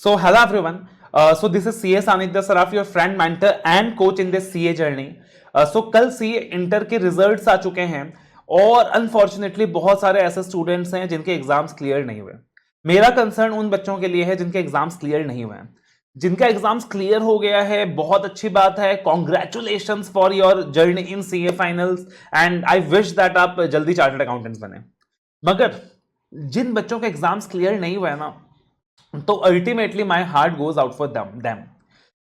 So, hello everyone. So this is CA Sanidhya Saraf, your friend, mentor and coach in this CA journey. So कल CA inter के results आ चुके हैं और unfortunately बहुत सारे ऐसे स्टूडेंट्स हैं जिनके एग्जाम्स क्लियर नहीं हुए। मेरा कंसर्न उन बच्चों के लिए है जिनके एग्जाम्स क्लियर नहीं हुए हैं। जिनका एग्जाम्स क्लियर हो गया है, बहुत अच्छी बात है। Congratulations for your journey in CA finals and I wish that आप जल्दी चार्टर्ड अकाउंटेंट्स बने। मगर जिन बच्चों के एग्जाम्स क्लियर नहीं हुए ना, तो ultimately my heart goes out for them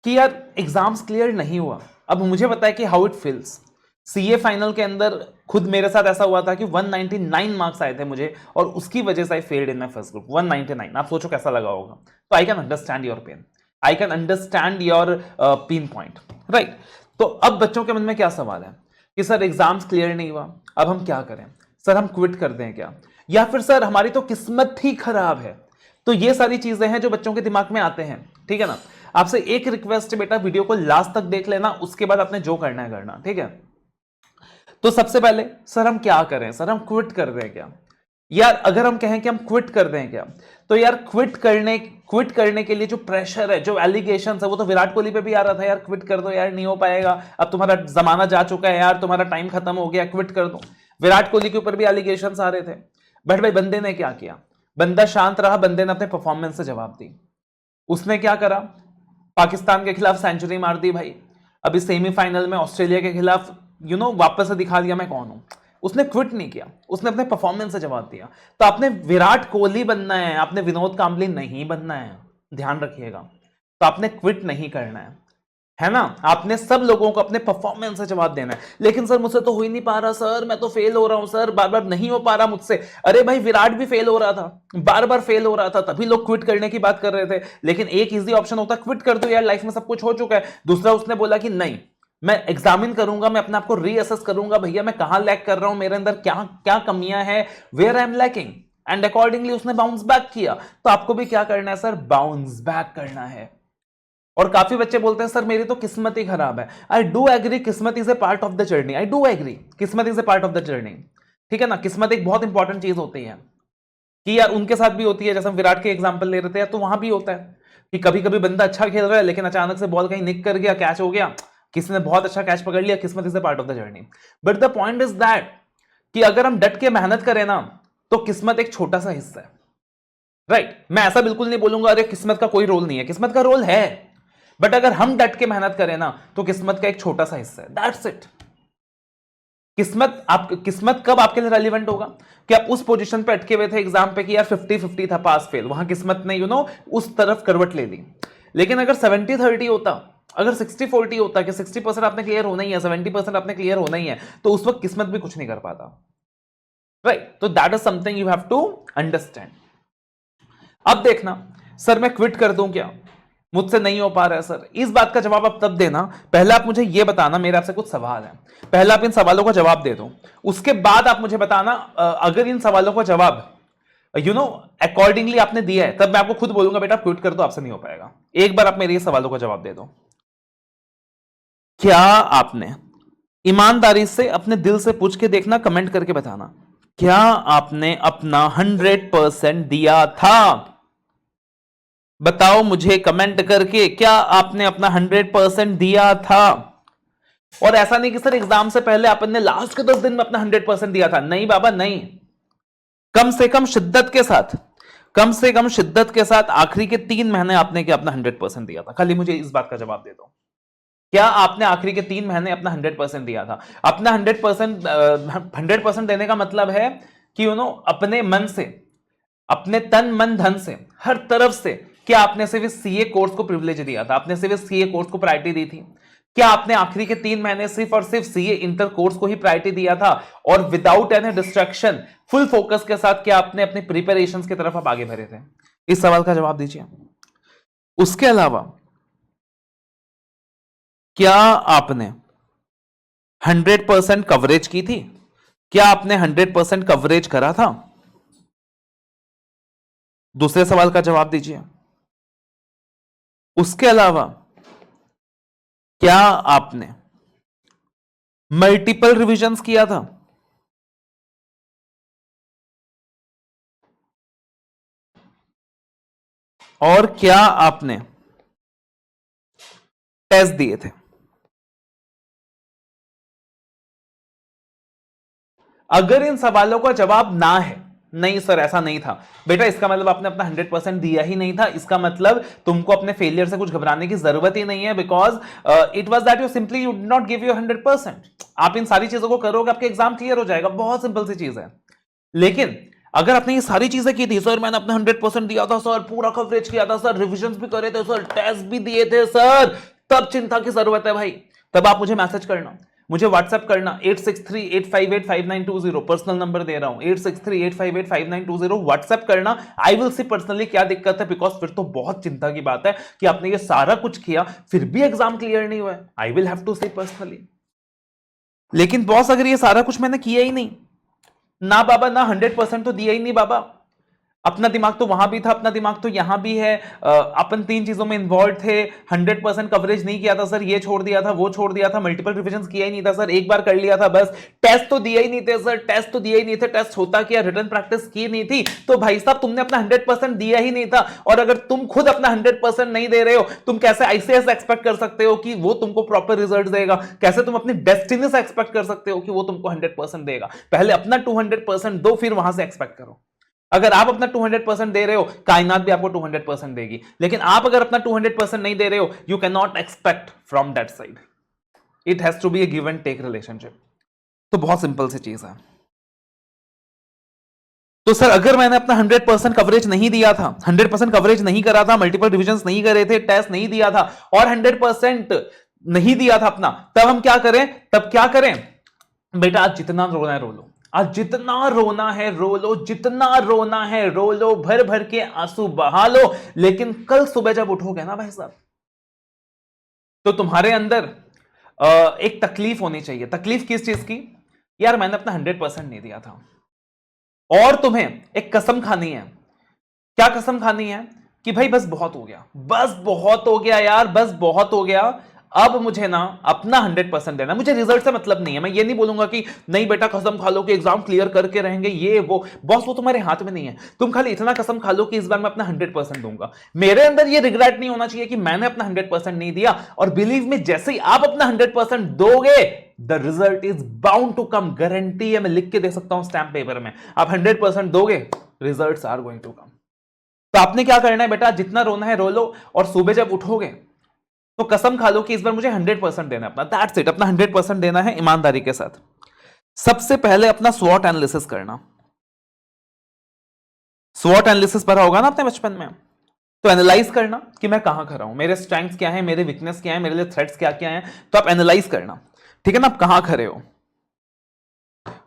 कि यार एग्जाम्स क्लियर नहीं हुआ। अब मुझे पता है कि how it feels. CA final के अंदर खुद मेरे साथ ऐसा हुआ था कि 199 मार्क्स आए थे मुझे और उसकी वजह से I failed in my first group 199। आप सोचो कैसा लगा होगा। तो I can understand your pain, I can understand your pain point, right. तो अब बच्चों के मन में क्या सवाल है कि सर एग्जाम्स क्लियर नहीं हुआ, अब हम क्या करें? सर हम क्विट कर दें क्या, या फिर सर हमारी तो किस्मत ही खराब है? तो ये सारी चीजें हैं जो बच्चों के दिमाग में आते हैं, ठीक है ना। आपसे एक रिक्वेस्ट है बेटा, वीडियो को लास्ट तक देख लेना, उसके बाद आपने जो करना है करना, ठीक है। तो सबसे पहले सर हम क्या करें, सर हम क्विट कर दें क्या? यार अगर हम कहें कि हम क्विट कर दें क्या, तो यार क्विट करने के लिए जो प्रेशर है, जो एलिगेशन है, वो तो विराट कोहली पे भी आ रहा था, यार क्विट कर दो यार, नहीं हो पाएगा, अब तुम्हारा जमाना जा चुका है यार, तुम्हारा टाइम खत्म हो गया, क्विट कर दो। विराट कोहली के ऊपर भी एलिगेशन आ रहे थे। बट भाई बंदे ने क्या किया? बंदा शांत रहा, बंदे ने अपने परफॉर्मेंस से जवाब दी। उसने क्या करा? पाकिस्तान के खिलाफ सेंचुरी मार दी भाई। अभी सेमीफाइनल में ऑस्ट्रेलिया के खिलाफ वापस से दिखा दिया मैं कौन हूं। उसने क्विट नहीं किया, उसने अपने परफॉर्मेंस से जवाब दिया। तो आपने विराट कोहली बनना है, आपने विनोद कांबली नहीं बनना है, ध्यान रखिएगा। तो आपने क्विट नहीं करना है ना। आपने सब लोगों को अपने परफॉर्मेंस से जवाब देना है। लेकिन सर मुझसे तो हो ही नहीं पा रहा, सर मैं तो फेल हो रहा हूं, सर बार बार नहीं हो पा रहा मुझसे। अरे भाई विराट भी फेल हो रहा था, बार बार फेल हो रहा था, तभी लोग क्विट करने की बात कर रहे थे। लेकिन एक इजी ऑप्शन होता, क्विट कर दो यार, लाइफ में सब कुछ हो चुका है। दूसरा उसने बोला कि नहीं, मैं एग्जामिन करूंगा, मैं अपने आप को रीअसेस करूंगा, भैया मैं कहां लैक कर रहा हूं, मेरे अंदर क्या क्या कमियां हैं, where I am lacking, and accordingly उसने बाउंस बैक किया। तो आपको भी क्या करना है सर? बाउंस बैक करना है। और काफी बच्चे बोलते हैं सर मेरी तो किस्मत ही खराब है। आई डू एग्री, किस्मत is a part of the journey. I do agree, किस्मत is a part of the journey, ठीक है ना। किस्मत एक बहुत इंपॉर्टेंट चीज होती है कि यार उनके साथ भी होती है, जैसे हम विराट के एग्जांपल ले रहे थे, तो वहां भी होता है कि कभी कभी बंदा अच्छा खेल रहा है लेकिन अचानक से बॉल कहीं निक कर गया, कैच हो गया, किसी ने बहुत अच्छा कैच पकड़ लिया। किस्मत is a part of the journey. But the point is that कि अगर हम डट के मेहनत करें ना, तो किस्मत एक छोटा सा हिस्सा है, राइट। मैं ऐसा बिल्कुल नहीं बोलूंगा अरे किस्मत का कोई रोल नहीं है, किस्मत का रोल है। बट अगर हम डट के मेहनत करें ना, तो किस्मत का एक छोटा सा हिस्सा है, दैट्स इट। किस्मत कब आपके लिए रेलिवेंट होगा कि आप उस पोजीशन पे अटके हुए थे एग्जाम पे कि यार 50-50 था, पास फेल, वहां किस्मत ने उस तरफ करवट ले ली। लेकिन अगर 70-30 होता, अगर 60-40 होता कि 60% आपने क्लियर होना ही है, 70% आपने क्लियर होना ही है, तो उस वक्त किस्मत भी कुछ नहीं कर पाता, राइट। तो that is something you have to understand. अब देखना, सर मैं क्विट कर दूं क्या, मुझसे नहीं हो पा रहा है सर, इस बात का जवाब आप तब देना, पहले आप मुझे यह बताना, मेरे आपसे कुछ सवाल है, पहले आप इन सवालों का जवाब दे दो। उसके बाद आप मुझे बताना, अगर इन सवालों का जवाब अकॉर्डिंगली आपने दिया है, तब मैं आपको खुद बोलूंगा बेटा क्विट कर दो, आपसे नहीं हो पाएगा। एक बार आप मेरे ये सवालों का जवाब दे दो। क्या आपने ईमानदारी से अपने दिल से पूछ के देखना, कमेंट करके बताना, क्या आपने अपना 100% दिया था? बताओ मुझे कमेंट करके, क्या आपने अपना 100% दिया था? और ऐसा नहीं कि सर एग्जाम से पहले आपने लास्ट के 10 दिन में अपना 100% दिया था, नहीं बाबा नहीं। कम से कम शिद्दत के साथ, कम से कम शिद्दत के साथ आखिरी के 3 महीने आपने क्या अपना 100% दिया था? खाली मुझे इस बात का जवाब दे दो, क्या आपने आखिरी के 3 महीने अपना 100% दिया था? अपना 100% देने का मतलब है कि अपने मन से, अपने तन मन धन से, हर तरफ से, क्या आपने सिर्फ इस सीए कोर्स को प्रिविलेज दिया था? आपने सिर्फ इस सीए कोर्स को प्रायोरिटी दी थी? क्या आपने आखिरी के 3 महीने सिर्फ और सिर्फ सीए इंटर कोर्स को ही प्रायोरिटी दिया था और without any distraction, full focus के साथ क्या आपने अपने प्रिपरेशंस की तरफ आप आगे बढ़े थे? इस सवाल का जवाब दीजिए। उसके अलावा क्या आपने 100% कवरेज की थी? क्या आपने 100% कवरेज करा था? दूसरे सवाल का जवाब दीजिए। उसके अलावा क्या आपने मल्टीपल रिविजन्स किया था? और क्या आपने टेस्ट दिए थे? अगर इन सवालों का जवाब ना है, नहीं सर ऐसा नहीं था, बेटा इसका मतलब आपने अपना 100% दिया ही नहीं था। इसका मतलब तुमको अपने फेलियर से कुछ घबराने की जरूरत ही नहीं है, because it was that you simply you did not give your 100%। आप इन सारी चीजों को करोगे, आपके एग्जाम क्लियर हो जाएगा, बहुत सिंपल सी चीज है। लेकिन अगर आपने ये सारी चीजें की थी, सर मैंने अपना 100% दिया था सर, पूरा कवरेज किया था सर, रिविजन भी करे थे सर, टेस्ट भी दिए थे सर, तब चिंता की जरूरत है भाई। तब आप मुझे मैसेज करना, मुझे व्हाट्सएप करना 8638585920, पर्सनल नंबर दे रहा हूं 8638585920, व्हाट्सएप करना। आई विल सी पर्सनली क्या दिक्कत है, बिकॉज फिर तो बहुत चिंता की बात है कि आपने ये सारा कुछ किया फिर भी एग्जाम क्लियर नहीं हुआ। I will have to see personally. लेकिन बॉस अगर ये सारा कुछ मैंने किया ही नहीं ना बाबा, ना 100% तो दिया ही नहीं बाबा, अपना दिमाग तो वहां भी था, अपना दिमाग तो यहां भी है, अपन 3 चीजों में इन्वॉल्व थे, 100% कवरेज नहीं किया था सर, ये छोड़ दिया था, वो छोड़ दिया था, मल्टीपल रिविजन किया ही नहीं था सर, एक बार कर लिया था बस, टेस्ट तो दिया ही नहीं थे सर, टेस्ट तो दिया ही नहीं थे, टेस्ट होता क्या, रिटर्न प्रैक्टिस की नहीं थी। तो भाई साहब तुमने अपना 100% दिया ही नहीं था, और अगर तुम खुद अपना 100% नहीं दे रहे हो, तुम कैसे आईसीएस एक्सपेक्ट कर सकते हो कि वो तुमको प्रॉपर रिजल्ट देगा? कैसे तुम अपनी डेस्टिनी से एक्सपेक्ट कर सकते हो कि वो तुमको 100% देगा? पहले अपना 200% दो, फिर वहां से एक्सपेक्ट करो। अगर आप अपना 200% दे रहे हो, कायनात भी आपको 200% देगी। लेकिन आप अगर अपना 200% नहीं दे रहे हो, you can not expect from that side. It has to be a give and take relationship. तो बहुत सिंपल सी चीज है। तो सर अगर मैंने अपना 100% कवरेज नहीं दिया था, 100% कवरेज नहीं करा था, मल्टीपल रिविजन नहीं करे थे, टेस्ट नहीं दिया था, और 100% नहीं दिया था अपना, तब हम क्या करें? तब क्या करें बेटा? आज जितना रोना है रो लो, आज जितना रोना है रो लो, जितना रोना है रो लो, भर भर के आंसू बहा लो। लेकिन कल सुबह जब उठोगे ना भाई साहब, तो तुम्हारे अंदर एक तकलीफ होनी चाहिए। तकलीफ किस चीज की? यार मैंने अपना 100% नहीं दिया था। और तुम्हें एक कसम खानी है। क्या कसम खानी है? कि भाई बस बहुत हो गया, बस बहुत हो गया यार, बस बहुत हो गया। अब मुझे ना अपना 100% देना, मुझे रिजल्ट से मतलब नहीं है। मैं ये नहीं बोलूंगा कि नहीं बेटा कसम खा लो कि एग्जाम क्लियर करके रहेंगे, ये वो बॉस, वो तुम्हारे हाथ में नहीं है। तुम खाली इतना कसम खा लो कि इस बार मैं अपना 100% दूंगा। मेरे अंदर ये रिग्रेट नहीं होना चाहिए कि मैंने अपना 100% नहीं दिया। और बिलीव में जैसे ही आप अपना 100% दोगे, the result is bound to come. Guarantee है, मैं लिख के दे सकता हूं स्टैम्प पेपर में। आप 100% दोगे, results are going to come. तो आपने क्या करना है बेटा? जितना रोना है रो लो, और सुबह जब उठोगे तो कसम खा लो कि इस बार मुझे 100% देना है अपना। दैट्स इट, अपना 100% देना है ईमानदारी के साथ। सबसे पहले अपना स्वॉट एनालिसिस करना। स्वॉट एनालिसिस पढ़ा होगा ना आपने बचपन में? तो एनालाइज करना कि मैं कहां खड़ा हूं, मेरे स्ट्रेंथ्स क्या है, मेरे वीकनेस क्या है, मेरे लिए थ्रेट्स क्या क्या है। तो आप एनालाइज करना, ठीक है ना? आप कहां खड़े हो।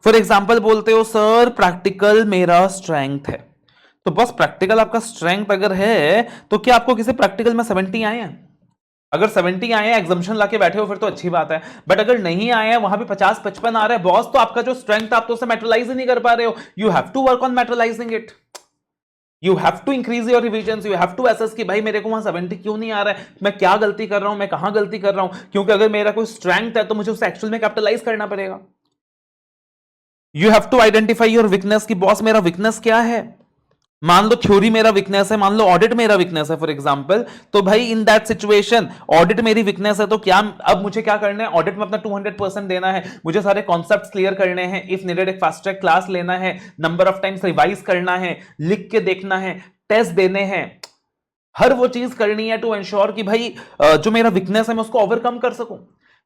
फॉर एग्जाम्पल बोलते हो सर प्रैक्टिकल मेरा स्ट्रेंथ है, तो बस प्रैक्टिकल आपका स्ट्रेंथ अगर है, तो क्या आपको किसी प्रैक्टिकल में 70 आए हैं? अगर 70 आए हैं, एग्जाम्शन लाके बैठे हो, फिर तो अच्छी बात है। बट अगर नहीं आए हैं, वहां भी 50-55 आ रहे हैं बॉस, तो आपका जो स्ट्रेंथ आप तो उसे मेट्रलाइज ही नहीं कर पा रहे हो। You have to work on materialising it. You have to increase your revision, you have to assess कि भाई मेरे को वहां 70 क्यों नहीं आ रहा है, मैं क्या गलती कर रहा हूं, मैं कहां गलती कर रहा हूं। क्योंकि अगर मेरा कोई स्ट्रेंथ है तो मुझे उसे एक्चुअल में कैपिटलाइज करना पड़ेगा। You have to identify your weakness कि बॉस मेरा वीकनेस क्या है। मान लो थ्योरी मेरा वीकनेस है, मान लो ऑडिट मेरा वीकनेस है फॉर एग्जांपल, तो भाई इन दैट सिचुएशन ऑडिट मेरी वीकनेस है, तो क्या अब मुझे क्या करना है? ऑडिट में अपना 200% देना है, मुझे सारे कॉन्सेप्ट्स क्लियर करने हैं, इफ नीडेड एक फास्ट ट्रैक क्लास लेना है, नंबर ऑफ टाइम्स रिवाइज करना है, लिख के देखना है, टेस्ट देने हैं, हर वो चीज करनी है टू एंश्योर कि भाई जो मेरा वीकनेस है मैं उसको ओवरकम कर सकूं।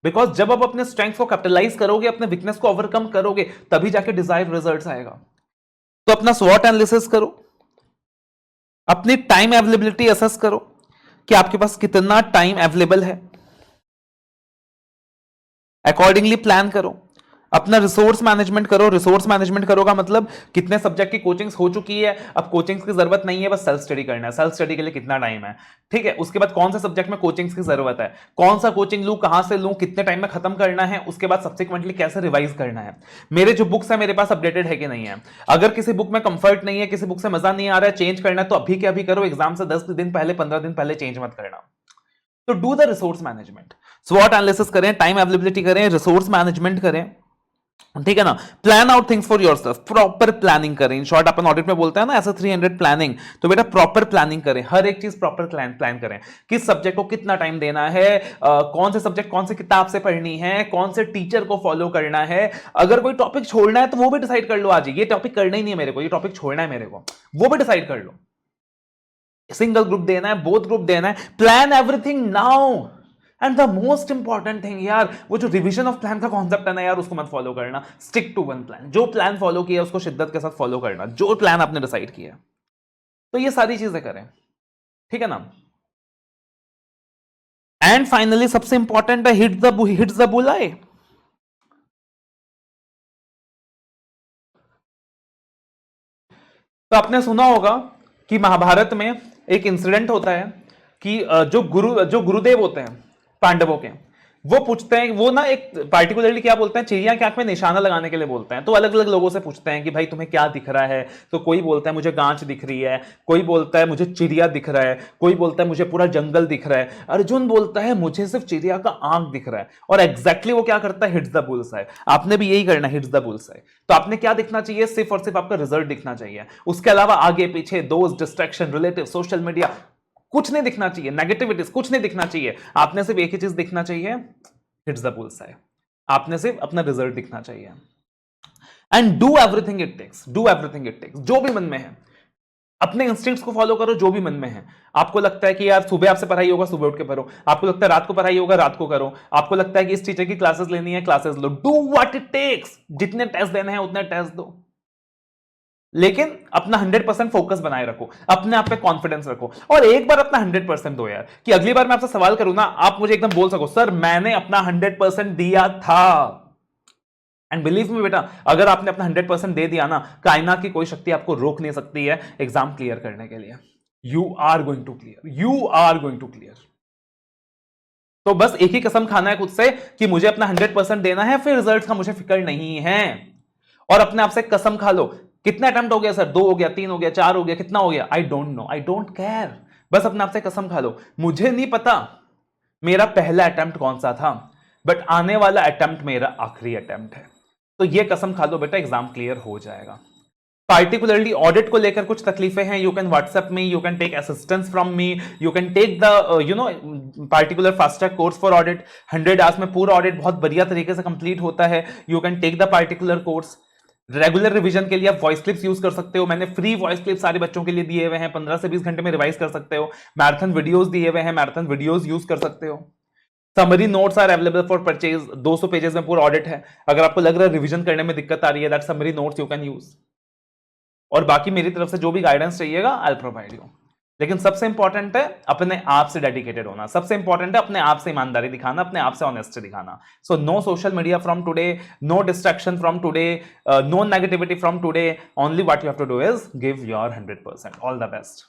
बिकॉज जब आप अपने स्ट्रेंथ को कैपिटलाइज करोगे, अपने वीकनेस को ओवरकम करोगे, तभी जाके डिजायर्ड रिजल्ट्स आएगा। तो अपना स्वॉट एनालिसिस करो, अपनी टाइम अवेलेबिलिटी असेस करो कि आपके पास कितना टाइम अवेलेबल है, अकॉर्डिंगली प्लान करो। अपना रिसोर्स मैनेजमेंट करो। रिसोर्स मैनेजमेंट करो का मतलब कितने सब्जेक्ट की कोचिंग्स हो चुकी है, अब कोचिंग्स की जरूरत नहीं है, बस सेल्फ स्टडी करना है। सेल्फ स्टडी के लिए कितना टाइम है, ठीक है? उसके बाद कौन से सब्जेक्ट में कोचिंग्स की जरूरत है, कौन सा कोचिंग लूं, कहां से लूं, कितने टाइम में खत्म करना है, उसके बाद सब्सिक्वेंटली कैसे रिवाइज करना है, मेरे जो बुक्स है मेरे पास अपडेटेड है कि नहीं है। अगर किसी बुक में कंफर्ट नहीं है, किसी बुक से मजा नहीं आ रहा है, चेंज करना है, तो अभी के अभी करो, एग्जाम से 10 दिन पहले, 15 दिन पहले चेंज मत करना। तो डू द रिसोर्स मैनेजमेंट, स्वॉट एनालिसिस करें, टाइम अवेलेबिलिटी करें, रिसोर्स मैनेजमेंट करें, ठीक है ना। Plan out things for yourself, proper planning करें। इन शॉर्ट अपन ऑडिट में बोलते हैं ना ऐसा 300 प्लानिंग, तो बेटा प्रॉपर प्लानिंग करें, हर एक चीज प्रॉपर प्लान करें। किस सब्जेक्ट को कितना टाइम देना है, कौन से सब्जेक्ट कौन से किताब से पढ़नी है, कौन से टीचर को फॉलो करना है। अगर कोई टॉपिक छोड़ना है तो वो भी डिसाइड कर लो आज, ये टॉपिक करना ही नहीं है मेरे को, ये टॉपिक छोड़ना है मेरे को, वो भी डिसाइड कर लो। सिंगल ग्रुप देना है, बोथ ग्रुप देना है, plan everything now. And the most important thing यार, वो जो रिवीजन ऑफ प्लान का कॉन्सेप्ट है ना यार, उसको मत फॉलो करना। स्टिक टू वन प्लान, जो प्लान फॉलो किया उसको शिद्दत के साथ फॉलो करना, जो प्लान आपने डिसाइड किया। तो ये सारी चीजें करें, ठीक है ना। एंड फाइनली सबसे इंपॉर्टेंट है हिट्स द बुलआई। तो आपने सुना होगा कि महाभारत में एक इंसिडेंट होता है कि जो गुरुदेव होते हैं पांडवों के, वो पूछते हैं, वो ना एक पार्टिकुलरली क्या बोलते हैं, चिड़िया की आंख में निशाना लगाने के लिए बोलते हैं। तो अलग अलग लोगों से पूछते हैं कि भाई तुम्हें क्या दिख रहा है, तो कोई बोलता है मुझे गांच दिख रही है, कोई बोलता है मुझे चिड़िया दिख रहा है, कोई बोलता है मुझे पूरा जंगल दिख रहा है। अर्जुन बोलता है मुझे सिर्फ चिड़िया का आंख दिख रहा है। और एग्जैक्टली वो क्या करता है, हिट्स द बुल्सआई। आपने भी यही करना, हिट्स द बुल्सआई। तो आपने क्या दिखना चाहिए, सिर्फ और सिर्फ आपका रिजल्ट दिखना चाहिए। उसके अलावा आगे पीछे दोस्त, डिस्ट्रैक्शन, रिलेटिव, सोशल मीडिया कुछ नहीं दिखना चाहिए, नेगेटिविटीज कुछ नहीं दिखना चाहिए। आपने सिर्फ एक ही चीज दिखना चाहिए, हिट्स द बुल्सआई। आपने सिर्फ अपना रिजल्ट दिखना चाहिए। And do everything it takes, do everything it takes, जो भी मन में है। अपने इंस्टिंक्ट्स को फॉलो करो, जो भी मन में है। आपको लगता है कि यार सुबह आपसे पढ़ाई होगा, सुबह उठ के पढ़ो। आपको लगता है रात को पढ़ाई होगा, रात को करो। आपको लगता है कि इस टीचर की क्लासेस लेनी है, क्लासेस लो। डू व्हाट इट टेक्स, जितने टेस्ट देने हैं उतने टेस्ट दो, लेकिन अपना 100% फोकस बनाए रखो, अपने आप पे कॉन्फिडेंस रखो। और एक बार अपना 100% दो यार, कि अगली बार मैं आपसे सवाल करूं ना, आप मुझे एकदम बोल सको सर मैंने अपना 100% दिया था। एंड बिलीव मी बेटा, अगर आपने अपना 100% दे दिया ना, कायनात की कोई शक्ति आपको रोक नहीं सकती है एग्जाम क्लियर करने के लिए। You are going to clear, you are going to clear. तो बस एक ही कसम खाना है खुद से कि मुझे अपना 100% देना है, फिर रिजल्ट का मुझे फिक्र नहीं है। और अपने आप से कसम खा लो, कितना अटेम्प्ट हो गया सर, 2 हो गया, 3 हो गया, 4 हो गया, कितना हो गया, I don't know, I don't care. बस अपने आप से कसम खा लो, मुझे नहीं पता मेरा पहला अटेम्प्ट कौन सा था, बट आने वाला अटेम्प्ट मेरा आखिरी अटेम्प्ट है। तो ये कसम खा लो बेटा, एग्जाम क्लियर हो जाएगा। पार्टिकुलरली ऑडिट को लेकर कुछ तकलीफें हैं, you can WhatsApp me, you can take assistance from me, you can take the particular fast track course for audit. 100 hours में पूरा ऑडिट बहुत बढ़िया तरीके से कंप्लीट होता है। You can take the particular course. Regular revision के लिए आप वॉइस क्लिप्स यूज कर सकते हो, मैंने फ्री वॉइस क्लिप्स सारे बच्चों के लिए दिए हुए हैं, 15 से 20 घंटे में रिवाइज कर सकते हो। मैराथन वीडियोस दिए हुए हैं, मैराथन वीडियोस यूज कर सकते हो। Summary notes are available for purchase, 200 pages में पूरा ऑडिट है। अगर आपको लग रहा है रिवीजन करने में दिक्कत आ रही है, that summary notes you can use. और बाकी मेरी तरफ से जो भी गाइडेंस चाहिएगा आई विल प्रोवाइड यू। लेकिन सबसे इंपॉर्टेंट है अपने आप से डेडिकेटेड होना, सबसे इंपॉर्टेंट है अपने आप से ईमानदारी दिखाना, अपने आप से ऑनेस्टी दिखाना। So no social media from today, no distraction from today, no negativity from today. Only what you have to do is give your 100%। All the best.